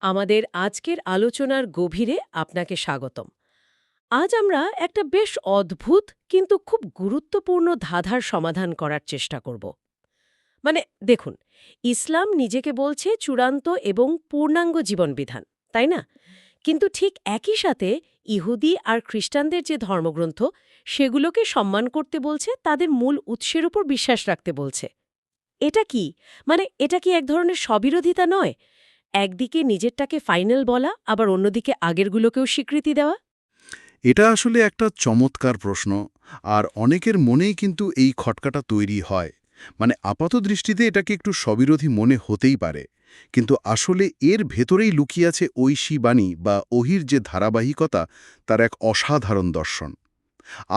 আমাদের আজকের আলোচনার গভীরে আপনাকে স্বাগতম। আজ আমরা একটা বেশ অদ্ভুত কিন্তু খুব গুরুত্বপূর্ণ ধাঁধার সমাধান করার চেষ্টা করব। মানে দেখুন, ইসলাম নিজেকে বলছে চূড়ান্ত এবং পূর্ণাঙ্গ জীবনবিধান, তাই না? কিন্তু ঠিক একই সাথে ইহুদি আর খ্রিস্টানদের যে ধর্মগ্রন্থ সেগুলোকে সম্মান করতে বলছে, তাদের মূল উৎসের উপর বিশ্বাস রাখতে বলছে। এটা কি? মানে এটা কি এক ধরনের স্ববিরোধিতা নয়? একদিকে নিজেরটাকে ফাইনাল বলা, আবার অন্যদিকে আগেরগুলোকেও স্বীকৃতি দেওয়া? এটা আসলে একটা চমৎকার প্রশ্ন। আর অনেকের মনেই কিন্তু এই খটকাটা তৈরি হয়। মানে আপাত দৃষ্টিতে এটাকে একটু স্ববিরোধী মনে হতেই পারে, কিন্তু আসলে এর ভেতরেই লুকিয়ে আছে ঐশী বাণী বা ওহির যে ধারাবাহিকতা, তার এক অসাধারণ দর্শন।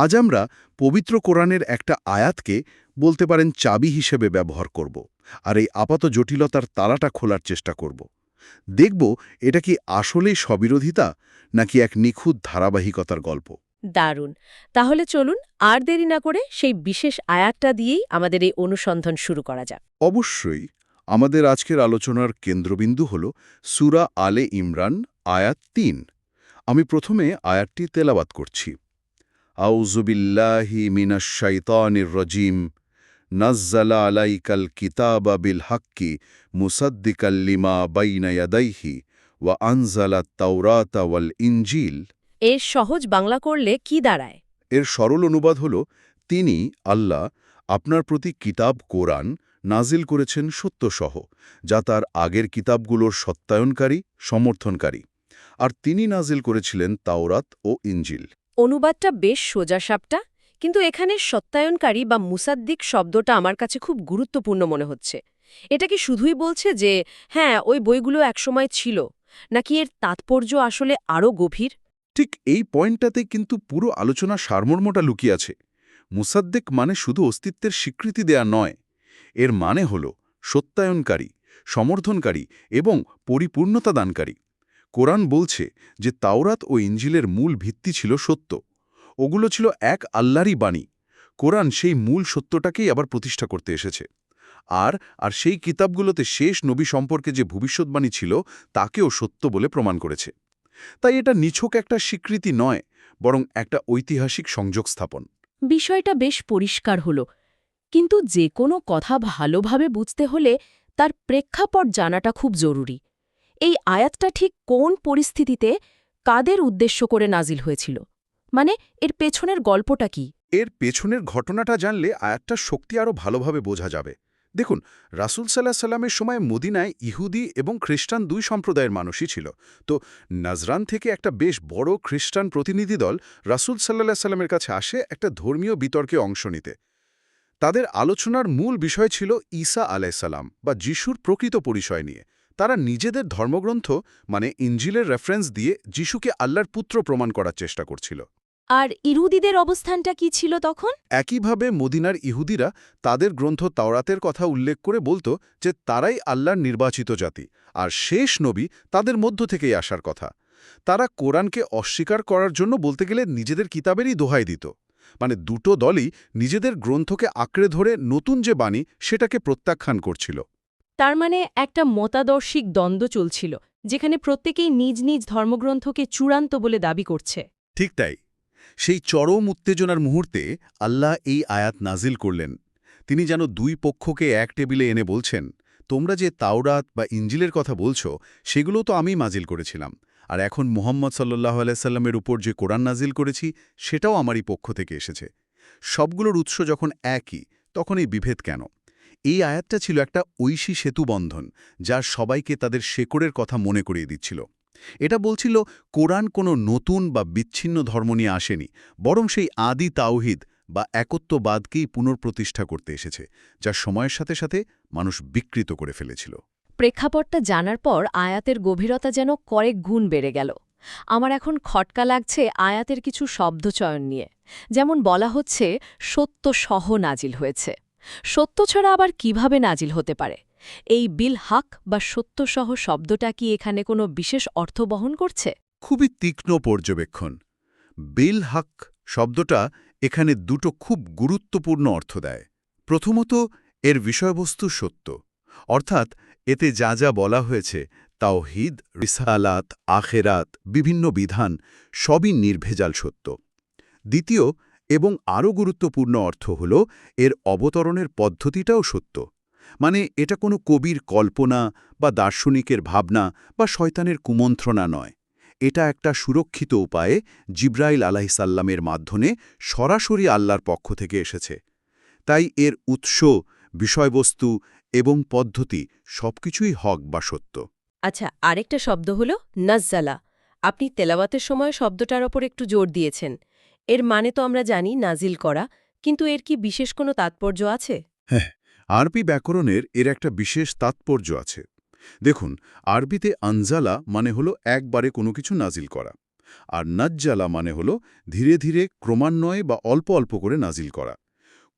আজ আমরা পবিত্র কোরআনের একটা আয়াতকে বলতে পারেন চাবি হিসেবে ব্যবহার করব, আর এই আপাত জটিলতার তালাটা খোলার চেষ্টা করব। দেখব এটা কি আসলেই স্ববিরোধিতা, নাকি এক নিখুঁত ধারাবাহিকতার গল্প। দারুণ। তাহলে চলুন আর দেরি না করে সেই বিশেষ আয়াতটা দিয়েই আমাদের এই অনুসন্ধান শুরু করা যাক। অবশ্যই। আমাদের আজকের আলোচনার কেন্দ্রবিন্দু হল সূরা আলে ইমরান, আয়াত ৩। আমি প্রথমে আয়াতটি তেলাওয়াত করছি। আউযু বিল্লাহি মিনাশ শাইতানির রাজিম। নাজ্জালা আলাইকাল কিতাবা বিল হাক্কি মুসাদ্দিকাল লিমা বাইনা ইয়াদাইহি ওয়া আনজালাত তাওরাতা ওয়াল ইনজিল। এর সহজ বাংলা করলে কি দাঁড়ায়? এর সরল অনুবাদ হল, তিনি আল্লাহ আপনার প্রতি কিতাব কোরআন নাজিল করেছেন সত্যসহ, যা তার আগের কিতাবগুলোর সত্যায়নকারী, সমর্থনকারী। আর তিনি নাজিল করেছিলেন তাওরাত ও ইনজিল। অনুবাদটা বেশ সোজাসাপটা, কিন্তু এখানে সত্যায়নকারী বা মুসাদ্দিক শব্দটা আমার কাছে খুব গুরুত্বপূর্ণ মনে হচ্ছে। এটা কি শুধুই বলছে যে হ্যাঁ, ওই বইগুলো একসময় ছিল, নাকি এর তাৎপর্য আসলে আরও গভীর? ঠিক এই পয়েন্টটাতে কিন্তু পুরো আলোচনা সারমর্মটা লুকিয়ে আছে। মুসাদ্দেক মানে শুধু অস্তিত্বের স্বীকৃতি দেয়া নয়, এর মানে হল সত্যায়নকারী, সমর্থনকারী এবং পরিপূর্ণতা দানকারী। কোরআন বলছে যে তাওরাত ও ইনজিলের মূল ভিত্তি ছিল সত্য। ওগুলো ছিল এক আল্লাহরই বাণী। কোরআন সেই মূল সত্যটাকেই আবার প্রতিষ্ঠা করতে এসেছে। আর আর সেই কিতাবগুলোতে শেষ নবী সম্পর্কে যে ভবিষ্যৎবাণী ছিল, তাকেও সত্য বলে প্রমাণ করেছে। তাই এটা নিছক একটা স্বীকৃতি নয়, বরং একটা ঐতিহাসিক সংযোগ স্থাপন। বিষয়টা বেশ পরিষ্কার হলো, কিন্তু যে কোনো কথা ভালোভাবে বুঝতে হলে তার প্রেক্ষাপট জানাটা খুব জরুরি। এই আয়াতটা ঠিক কোন পরিস্থিতিতে, কাদের উদ্দেশ্য করে নাজিল হয়েছিল? মানে এর পেছনের গল্পটা কি? এর পেছনের ঘটনাটা জানলে আয়াতটার শক্তি আরও ভালোভাবে বোঝা যাবে। দেখুন, রাসূল সাল্লাহ সাল্লামের সময় মদিনায় ইহুদি এবং খ্রিস্টান দুই সম্প্রদায়ের মানুষই ছিল। তো নাজরান থেকে একটা বেশ বড় খ্রিস্টান প্রতিনিধি দল রাসূল সাল্লাহ সাল্লামের কাছে আসে একটা ধর্মীয় বিতর্কে অংশ নিতে। তাদের আলোচনার মূল বিষয় ছিল ঈসা আলাইসাল্লাম বা যিশুর প্রকৃত পরিচয় নিয়ে। তারা নিজেদের ধর্মগ্রন্থ মানে ইনজিলের রেফারেন্স দিয়ে যিশুকে আল্লাহর পুত্র প্রমাণ করার চেষ্টা করছিল। আর ইহুদিদের অবস্থানটা কি ছিল তখন? একইভাবে মদিনার ইহুদিরা তাদের গ্রন্থ তাওরাতের কথা উল্লেখ করে বলতো যে তারাই আল্লাহর নির্বাচিত জাতি, আর শেষ নবী তাদের মধ্য থেকেই আসার কথা। তারা কোরআনকে অস্বীকার করার জন্য বলতে গেলে নিজেদের কিতাবেরই দোহাই দিত। মানে দুটো দলই নিজেদের গ্রন্থকে আঁকড়ে ধরে নতুন যে বাণী সেটাকে প্রত্যাখ্যান করছিল। তার মানে একটা মতাদর্শিক দ্বন্দ্ব চলছিল, যেখানে প্রত্যেকেই নিজ নিজ ধর্মগ্রন্থকে চূড়ান্ত বলে দাবি করছে। ঠিক তাই। সেই চরম উত্তেজনার মুহূর্তে আল্লাহ এই আয়াত নাজিল করলেন। তিনি যেন দুই পক্ষকে এক টেবিলে এনে বলছেন, তোমরা যে তাওরাত বা ইনজিলের কথা বলছো, সেগুলো তো আমি নাজিল করেছিলাম। আর এখন মুহাম্মদ সাল্লাল্লাহু আলাইহি সাল্লামের উপর যে কোরআন নাজিল করেছি, সেটাও আমারই পক্ষ থেকে এসেছে। সবগুলোর উৎস যখন একই, তখন এই বিভেদ কেন? এই আয়াতটা ছিল একটা ঐশী সেতুবন্ধন, যা সবাইকে তাদের শেকড়ের কথা মনে করিয়ে দিচ্ছিল। এটা বলছিল কোরআন কোনো নতুন বা বিচ্ছিন্ন ধর্ম নিয়ে আসেনি, বরং সেই আদি তাওহিদ বা একত্ববাদকেই পুনঃপ্রতিষ্ঠা করতে এসেছে, যা সময়ের সাথে সাথে মানুষ বিকৃত করে ফেলেছিল। প্রেক্ষাপটটা জানার পর আয়াতের গভীরতা যেন কয়েক গুণ বেড়ে গেল। আমার এখন খটকা লাগছে আয়াতের কিছু শব্দচয়ন নিয়ে। যেমন বলা হচ্ছে সত্য সহ নাজিল হয়েছে। সত্য ছাড়া আবার কিভাবে নাজিল হতে পারে? এই বিল হাক বা সত্যসহ শব্দটা কি এখানে কোনো বিশেষ অর্থ বহন করছে? খুবই তীক্ষ্ণ পর্যবেক্ষণ। বিল হক শব্দটা এখানে দুটো খুব গুরুত্বপূর্ণ অর্থ দেয়। প্রথমত, এর বিষয়বস্তু সত্য, অর্থাৎ এতে যা যা বলা হয়েছে তাওহীদ, রিসালাত, আখেরাত, বিভিন্ন বিধান সবই নির্ভেজাল সত্য। দ্বিতীয় এবং আরও গুরুত্বপূর্ণ অর্থ হল এর অবতরণের পদ্ধতিটাও সত্য। মানে এটা কোনো কবির কল্পনা বা দার্শনিকের ভাবনা বা শয়তানের কুমন্ত্রণা নয়। এটা একটা সুরক্ষিত উপায়ে জিব্রাইল আলাইহিসসাল্লামের মাধ্যমে সরাসরি আল্লাহর পক্ষ থেকে এসেছে। তাই এর উৎস, বিষয়বস্তু এবং পদ্ধতি সবকিছুই হক বা সত্য। আচ্ছা, আরেকটা শব্দ হলো নাজ্জালা। আপনি তেলাওয়াতের সময় শব্দটার ওপর একটু জোর দিয়েছেন। এর মানে তো আমরা জানি নাজিল করা, কিন্তু এর কি বিশেষ কোনো তাৎপর্য আছে? হ্যাঁ, আরবি ব্যাকরণের এর একটা বিশেষ তাৎপর্য আছে। দেখুন, আরবিতে আনজালা মানে হলো একবারে কোনো কিছু নাজিল করা, আর নাজ্জালা মানে হলো ধীরে ধীরে, ক্রমান্বয়ে বা অল্প অল্প করে নাজিল করা।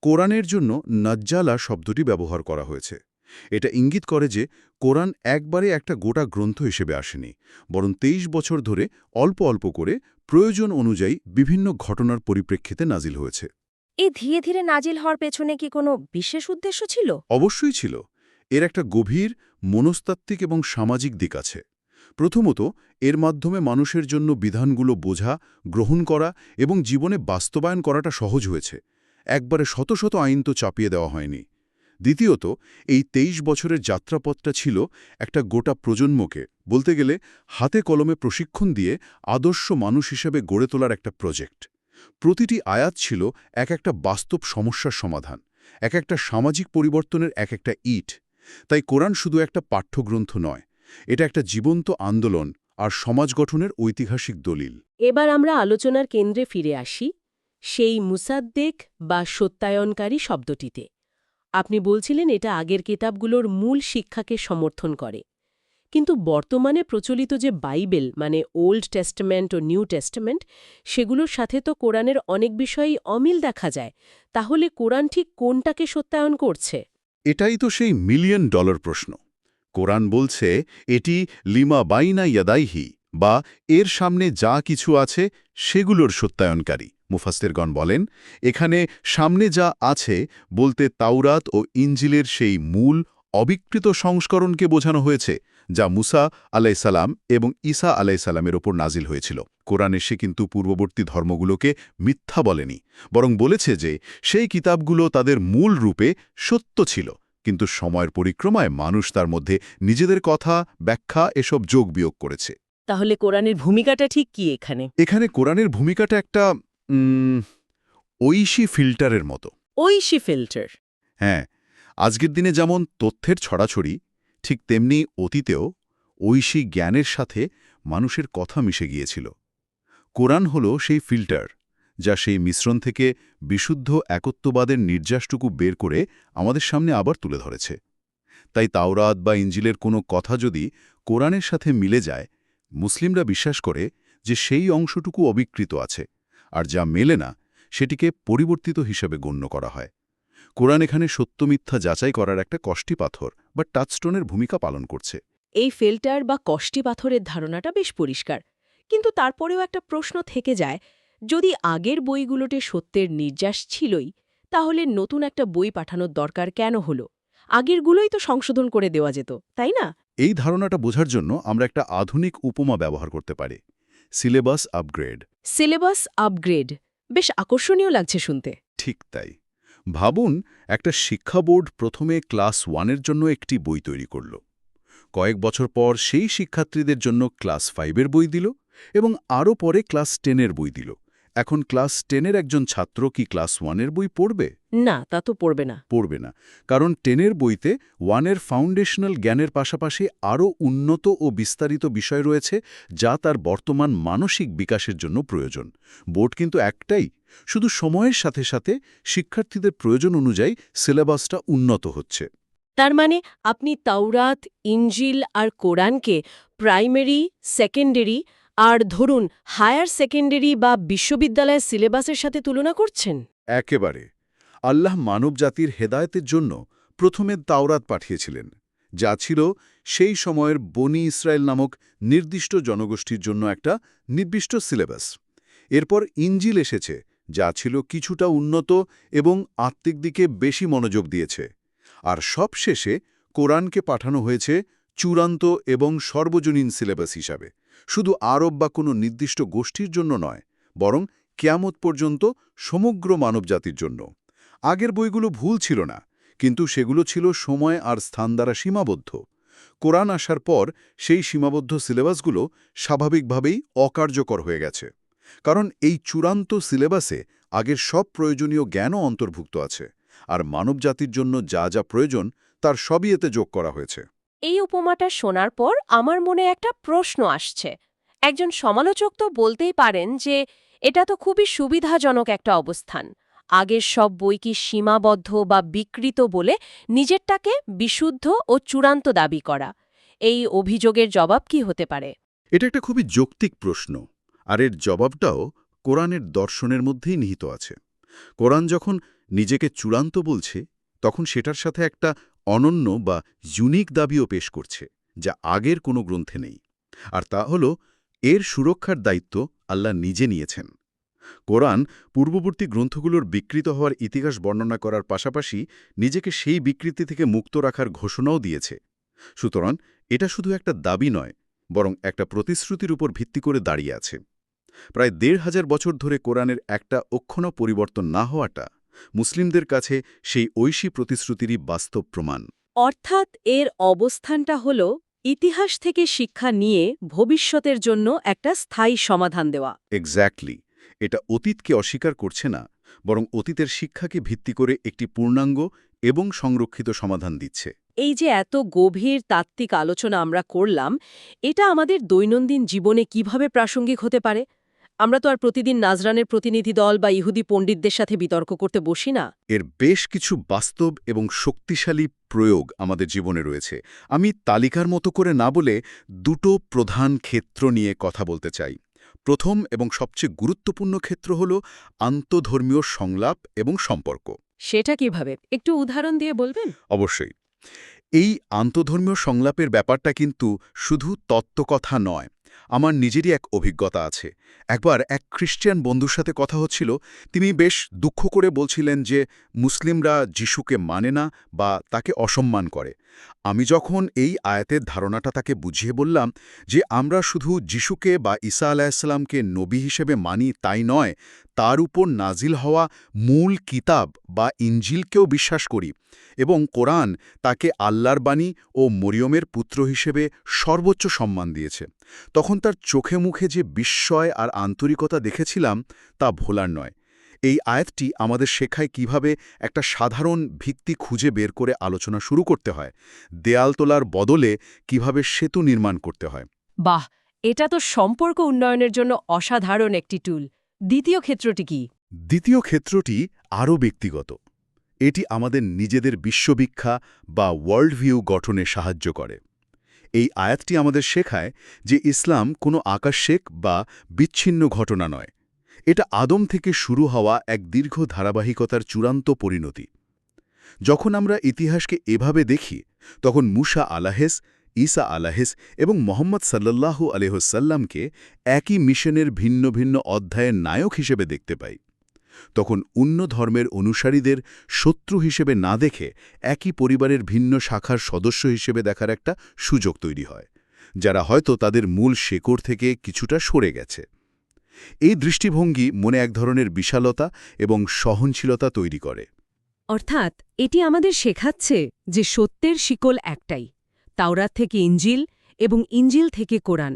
কোরআনের জন্য নাজ্জালা শব্দটি ব্যবহার করা হয়েছে। এটা ইঙ্গিত করে যে কোরআন একবারে একটা গোটা গ্রন্থ হিসেবে আসেনি, বরং ২৩ বছর ধরে অল্প অল্প করে প্রয়োজন অনুযায়ী বিভিন্ন ঘটনার পরিপ্রেক্ষিতে নাজিল হয়েছে। এই ধীরে ধীরে নাজিল হওয়ার পেছনে কি কোনো বিশেষ উদ্দেশ্য ছিল? অবশ্যই ছিল। এর একটা গভীর মনস্তাত্ত্বিক এবং সামাজিক দিক আছে। প্রথমত, এর মাধ্যমে মানুষের জন্য বিধানগুলো বোঝা, গ্রহণ করা এবং জীবনে বাস্তবায়ন করাটা সহজ হয়েছে। একবারে শত শত আইন তো চাপিয়ে দেওয়া হয়নি। দ্বিতীয়ত, এই ২৩ বছরের যাত্রাপথটা ছিল একটা গোটা প্রজন্মকে, বলতে গেলে হাতে কলমে প্রশিক্ষণ দিয়ে আদর্শ মানুষ হিসেবে গড়ে তোলার একটা প্রজেক্ট। প্রতিটি আয়াত ছিল এক একটা বাস্তব সমস্যার সমাধান, এক একটা সামাজিক পরিবর্তনের এক একটা ইট। তাই কোরআন শুধু একটা পাঠ্যগ্রন্থ নয়, এটা একটা জীবন্ত আন্দোলন আর সমাজ গঠনের ঐতিহাসিক দলিল। এবার আমরা আলোচনার কেন্দ্রে ফিরে আসি, সেই মুসাদ্দেক বা সত্যায়নকারী শব্দটিতে। আপনি বলছিলেন এটা আগের কিতাবগুলোর মূল শিক্ষাকে সমর্থন করে। কিন্তু বর্তমানে প্রচলিত যে বাইবেল, মানে ওল্ড টেস্টামেন্ট ও নিউ টেস্টামেন্ট, সেগুলোর সাথে তো কোরআনের অনেক বিষয়েই অমিল দেখা যায়। তাহলে কোরআন ঠিক কোনটাকে সত্যায়ন করছে? এটাই তো সেই মিলিয়ন ডলার প্রশ্ন। কোরআন বলছে এটি লিমা বাইনা ইয়াদাইহি, বা এর সামনে যা কিছু আছে সেগুলোর সত্যায়নকারী। মুফাসসিরগণ বলেন, এখানে সামনে যা আছে বলতে তাওরাত ও ইনজিলের সেই মূল অবিকৃত সংস্করণকে বোঝানো হয়েছে, যা মুসা আলাইসাল্লাম এবং ঈসা আলাইসাল্লামের ওপর নাজিল হয়েছিল। কোরআন এসে কিন্তু পূর্ববর্তী ধর্মগুলোকে মিথ্যা বলেনি, বরং বলেছে যে সেই কিতাবগুলো তাদের মূল রূপে সত্য ছিল, কিন্তু সময়ের পরিক্রমায় মানুষ তার মধ্যে নিজেদের কথা, ব্যাখ্যা এসব যোগ বিয়োগ করেছে। তাহলে কোরআনের ভূমিকাটা ঠিক কি এখানে? এখানে কোরআনের ভূমিকাটা একটা ঐশী ফিল্টারের মতো। ঐশী ফিল্টার? হ্যাঁ, আজকের দিনে যেমন তথ্যের ছড়াছড়ি, ঠিক তেমনি অতীতেও ঐশী জ্ঞানের সাথে মানুষের কথা মিশে গিয়েছিল। কোরআন হল সেই ফিল্টার, যা সেই মিশ্রণ থেকে বিশুদ্ধ একত্ববাদের নির্যাসটুকু বের করে আমাদের সামনে আবার তুলে ধরেছে। তাই তাওরাত বা ইনজিলের কোনো কথা যদি কোরআনের সাথে মিলে যায়, মুসলিমরা বিশ্বাস করে যে সেই অংশটুকু অবিকৃত আছে, আর যা মেলে না সেটিকে পরিবর্তিত হিসেবে গণ্য করা হয়। কোরআন এখানে সত্যমিথ্যা যাচাই করার একটা কষ্টি পাথর বা টাচস্টোনের ভূমিকা পালন করছে। এই ফিল্টার বা কষ্টি পাথরের ধারণাটা বেশ পরিষ্কার, কিন্তু তারপরেও একটা প্রশ্ন থেকে যায়, যদি আগের বইগুলোতে সত্যের নির্যাস ছিলই, তাহলে নতুন একটা বই পাঠানোর দরকার কেন হলো? আগেরগুলোই তো সংশোধন করে দেওয়া যেত, তাই না? এই ধারণাটা বোঝার জন্য আমরা একটা আধুনিক উপমা ব্যবহার করতে পারি, সিলেবাস আপগ্রেড। সিলেবাস আপগ্রেড বেশ আকর্ষণীয় লাগছে শুনতে। ঠিক তাই। ভাবুন, একটা শিক্ষা বোর্ড প্রথমে ক্লাস 1-এর জন্য একটি বই তৈরি করল। কয়েক বছর পর সেই শিক্ষার্থীদের জন্য ক্লাস 5-এর বই দিল এবং আরও পরে ক্লাস 10-এর বই দিল। এখন ক্লাস 10-এর একজন ছাত্র কি ক্লাস 1-এর বই পড়বে? না, তা তো পড়বে না। পড়বে না, কারণ 10-এর বইতে 1-এর ফাউন্ডেশনাল জ্ঞানের পাশাপাশি আরও উন্নত ও বিস্তারিত বিষয় রয়েছে, যা তার বর্তমান মানসিক বিকাশের জন্য প্রয়োজন। বোর্ড কিন্তু একটাই, শুধু সময়ের সাথে সাথে শিক্ষার্থীদের প্রয়োজন অনুযায়ী সিলেবাসটা উন্নত হচ্ছে। তার মানে আপনি তাওরাত, ইনজিল আর কোরআনকে প্রাইমারি, সেকেন্ডারি আর ধরুন হায়ার সেকেন্ডারি বা বিশ্ববিদ্যালয়ের সিলেবাসের সাথে তুলনা করছেন? একেবারে। আল্লাহ মানবজাতির হেদায়েতের জন্য প্রথমে তাওরাত পাঠিয়েছিলেন, যা ছিল সেই সময়ের বনি ইসরায়েল নামক নির্দিষ্ট জনগোষ্ঠীর জন্য একটা নির্দিষ্ট সিলেবাস। এরপর ইনজিল এসেছে, যা ছিল কিছুটা উন্নত এবং আত্মিক দিকে বেশি মনোযোগ দিয়েছে। আর সবশেষে কোরআনকে পাঠানো হয়েছে চূড়ান্ত এবং সর্বজনীন সিলেবাস হিসাবে, শুধু আরব বা কোনো নির্দিষ্ট গোষ্ঠীর জন্য নয়, বরং কিয়ামত পর্যন্ত সমগ্র মানবজাতির জন্য। আগের বইগুলো ভুল ছিল না, কিন্তু সেগুলো ছিল সময় আর স্থান দ্বারা সীমাবদ্ধ। কোরআন আসার পর সেই সীমাবদ্ধ সিলেবাসগুলো স্বাভাবিকভাবেই অকার্যকর হয়ে গেছে, কারণ এই চূড়ান্ত সিলেবাসে আগের সব প্রয়োজনীয় জ্ঞানও অন্তর্ভুক্ত আছে, আর মানবজাতির জন্য যা যা প্রয়োজন তার সবই এতে যোগ করা হয়েছে। এই উপমাটা শোনার পর আমার মনে একটা প্রশ্ন আসছে। একজন সমালোচক তো বলতেই পারেন যে এটা তো খুবই সুবিধাজনক একটা অবস্থান। আগের সব বই কি সীমাবদ্ধ বা বিকৃত বলে নিজেরটাকে বিশুদ্ধ ও চূড়ান্ত দাবি করা। এই অভিযোগের জবাব কি হতে পারে? এটা একটা খুবই যৌক্তিক প্রশ্ন, আর এর জবাবটাও কোরআনের দর্শনের মধ্যেই নিহিত আছে। কোরআন যখন নিজেকে চূড়ান্ত বলছে, তখন সেটার সাথে একটা অনন্য বা ইউনিক দাবিও পেশ করছে, যা আগের কোনো গ্রন্থে নেই। আর তা হল, এর সুরক্ষার দায়িত্ব আল্লাহ নিজে নিয়েছেন। কোরআন পূর্ববর্তী গ্রন্থগুলোর বিকৃত হওয়ার ইতিহাস বর্ণনা করার পাশাপাশি নিজেকে সেই বিকৃতি থেকে মুক্ত রাখার ঘোষণাও দিয়েছে। সুতরাং এটা শুধু একটা দাবি নয়, বরং একটা প্রতিশ্রুতির উপর ভিত্তি করে দাঁড়িয়ে আছে। প্রায় ১৫০০ বছর ধরে কোরআনের একটা অক্ষরও পরিবর্তন না হওয়াটা মুসলিমদের কাছে সেই ঐশী প্রতিশ্রুতিরই বাস্তব প্রমাণ। অর্থাৎ এর অবস্থানটা হল ইতিহাস থেকে শিক্ষা নিয়ে ভবিষ্যতের জন্য একটা স্থায়ী সমাধান দেওয়া। এক্স্যাক্টলি। এটা অতীতকে অস্বীকার করছে না, বরং অতীতের শিক্ষাকে ভিত্তি করে একটি পূর্ণাঙ্গ এবং সংরক্ষিত সমাধান দিচ্ছে। এই যে এত গভীর তাত্ত্বিক আলোচনা আমরা করলাম, এটা আমাদের দৈনন্দিন জীবনে কিভাবে প্রাসঙ্গিক হতে পারে? আমরা তো আর প্রতিদিন নাজরানের প্রতিনিধি দল বা ইহুদি পণ্ডিতদের সাথে বিতর্ক করতে বসি না। এর বেশ কিছু বাস্তব এবং শক্তিশালী প্রয়োগ আমাদের জীবনে রয়েছে। আমি তালিকার মতো করে না বলে দুটো প্রধান ক্ষেত্র নিয়ে কথা বলতে চাই। প্রথম এবং সবচেয়ে গুরুত্বপূর্ণ ক্ষেত্র হল আন্তঃধর্মীয় সংলাপ এবং সম্পর্ক। সেটা কিভাবে? একটু উদাহরণ দিয়ে বলবেন? অবশ্যই। এই আন্তঃধর্মীয় সংলাপের ব্যাপারটা কিন্তু শুধু তত্ত্বকথা নয়। আমার নিজেরই এক অভিজ্ঞতা আছে। একবার এক খ্রিস্টান বন্ধুর সাথে কথা হচ্ছিল। তিনি বেশ দুঃখ করে বলছিলেন যে মুসলিমরা যিশুকে মানে না বা তাকে অসম্মান করে। আমি যখন এই আয়াতের ধারণাটা তাকে বুঝিয়ে বললাম যে আমরা শুধু যিশুকে বা ঈসা আলাইহিসসালামকে নবী হিসেবে মানি তাই নয়, তার উপর নাজিল হওয়া মূল কিতাব বা ইনজিলকেও বিশ্বাস করি, এবং কোরআন তাকে আল্লাহর বাণী ও মরিয়মের পুত্র হিসেবে সর্বোচ্চ সম্মান দিয়েছে, তখন তার চোখে মুখে যে বিস্ময় আর আন্তরিকতা দেখেছিলাম তা ভোলার নয়। এই আয়াতটি আমাদের শেখায় কিভাবে একটা সাধারণ ভিত্তি খুঁজে বের করে আলোচনা শুরু করতে হয়, দেয়াল তোলার বদলে কিভাবে সেতু নির্মাণ করতে হয়। বাহ, এটা তো সম্পর্ক উন্নয়নের জন্য অসাধারণ একটি টুল। দ্বিতীয় ক্ষেত্রটি কি? দ্বিতীয় ক্ষেত্রটি আরও ব্যক্তিগত। এটি আমাদের নিজেদের বিশ্ববিখ্যা বা ওয়ার্ল্ড ভিউ গঠনে সাহায্য করে। এই আয়াতটি আমাদের শেখায় যে ইসলাম কোনো আকস্মিক বা বিচ্ছিন্ন ঘটনা নয়। এটা আদম থেকে শুরু হওয়া এক দীর্ঘ ধারাবাহিকতার চূড়ান্ত পরিণতি। যখন আমরা ইতিহাসকে এভাবে দেখি, তখন মুসা আলাহেস, ঈসা আলাহেস এবং মোহাম্মদ সাল্লাল্লাহু আলাইহিসাল্লামকে একই মিশনের ভিন্ন ভিন্ন অধ্যায়ের নায়ক হিসেবে দেখতে পাই। তখন অন্য ধর্মের অনুসারীদের শত্রু হিসেবে না দেখে একই পরিবারের ভিন্ন শাখার সদস্য হিসেবে দেখার একটা সুযোগ তৈরি হয়, যারা হয়তো তাদের মূল শেকড় থেকে কিছুটা সরে গেছে। এই দৃষ্টিভঙ্গি মনে এক ধরনের বিশালতা এবং সহনশীলতা তৈরি করে। অর্থাৎ এটি আমাদের শেখাচ্ছে যে সত্যের শিকল একটাই, তাওরাত থেকে ইনজিল এবং ইনজিল থেকে কোরআন।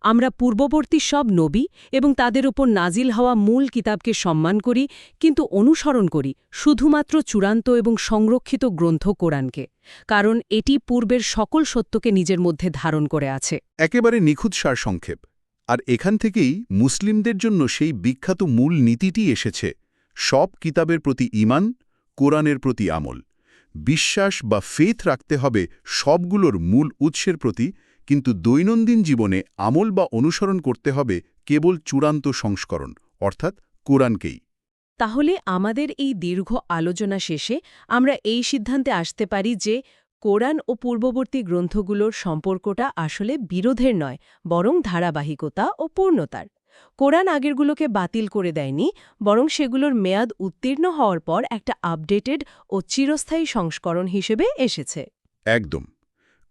আমরা পূর্ববর্তী সব নবী এবং তাদের উপর নাজিল হওয়া মূল কিতাবকে সম্মান করি, কিন্তু অনুসরণ করি শুধুমাত্র চূড়ান্ত এবং সংরক্ষিত গ্রন্থ কোরআনকে, কারণ এটি পূর্বের সকল সত্যকে নিজের মধ্যে ধারণ করে আছে। একেবারে নিখুঁত সারসংক্ষেপ। আর এখান থেকেই মুসলিমদের জন্য সেই বিখ্যাত মূল নীতিটি এসেছে: সব কিতাবের প্রতি ঈমান, কোরআনের প্রতি আমল। বিশ্বাস বা ফেথ রাখতে হবে সবগুলোর মূল উৎসের প্রতি, কিন্তু দৈনন্দিন জীবনে আমল বা অনুসরণ করতে হবে কেবল চূড়ান্ত সংস্করণ, অর্থাৎ কোরআনকেই। তাহলে আমাদের এই দীর্ঘ আলোচনা শেষে আমরা এই সিদ্ধান্তে আসতে পারি যে কোরআন ও পূর্ববর্তী গ্রন্থগুলোর সম্পর্কটা আসলে বিরোধের নয়, বরং ধারাবাহিকতা ও পূর্ণতার। কোরআন আগেরগুলোকে বাতিল করে দেয়নি, বরং সেগুলোর মেয়াদ উত্তীর্ণ হওয়ার পর একটা আপডেটেড ও চিরস্থায়ী সংস্করণ হিসেবে এসেছে। একদম।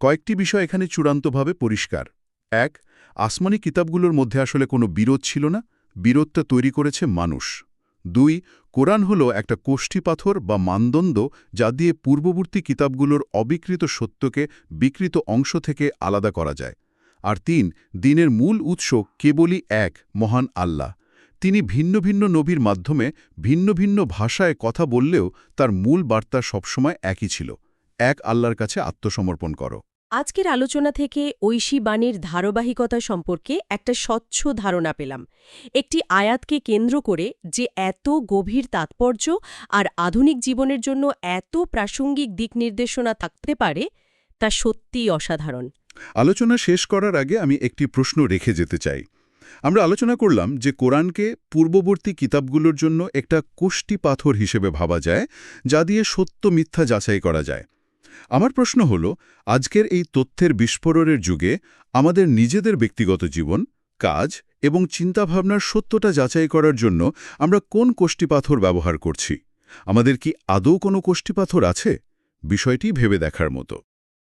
কয়েকটি বিষয় এখানে চূড়ান্তভাবে পরিষ্কার। ১. আসমানি কিতাবগুলোর মধ্যে আসলে কোনো বিরোধ ছিল না, বিরোধটা তৈরি করেছে মানুষ। ২. কোরআন হলো একটা কোষ্ঠীপাথর বা মানদণ্ড যা দিয়ে পূর্ববর্তী কিতাবগুলোর অবিকৃত সত্যকে বিকৃত অংশ থেকে আলাদা করা যায়। আর ৩. দিনের মূল উৎস কেবলই এক, মহান আল্লাহ। তিনি ভিন্ন ভিন্ন নবীর মাধ্যমে ভিন্ন ভিন্ন ভাষায় কথা বললেও তার মূল বার্তা সবসময় একই ছিল, এক আল্লাহর কাছে আত্মসমর্পণ করো। আজকের আলোচনা থেকে ঐশী বাণীর ধারাবাহিকতা সম্পর্কে একটা স্বচ্ছ ধারণা পেলাম। একটি আয়াতকে কেন্দ্র করে যে এত গভীর তাৎপর্য আর আধুনিক জীবনের জন্য এত প্রাসঙ্গিক দিক নির্দেশনা থাকতে পারে তা সত্যিই অসাধারণ। আলোচনা শেষ করার আগে আমি একটি প্রশ্ন রেখে যেতে চাই। আমরা আলোচনা করলাম যে কোরআনকে পূর্ববর্তী কিতাবগুলোর জন্য একটা কোষ্ঠী পাথর হিসেবে ভাবা যায়, যা দিয়ে সত্য মিথ্যা যাচাই করা যায়। আমার প্রশ্ন হল, আজকের এই তথ্যের বিস্ফোরণের যুগে আমাদের নিজেদের ব্যক্তিগত জীবন, কাজ এবং চিন্তাভাবনার সত্যটা যাচাই করার জন্য আমরা কোন কোষ্ঠী পাথর ব্যবহার করছি? আমাদের কি আদৌ কোনো কোষ্ঠী পাথর আছে? বিষয়টি ভেবে দেখার মতো।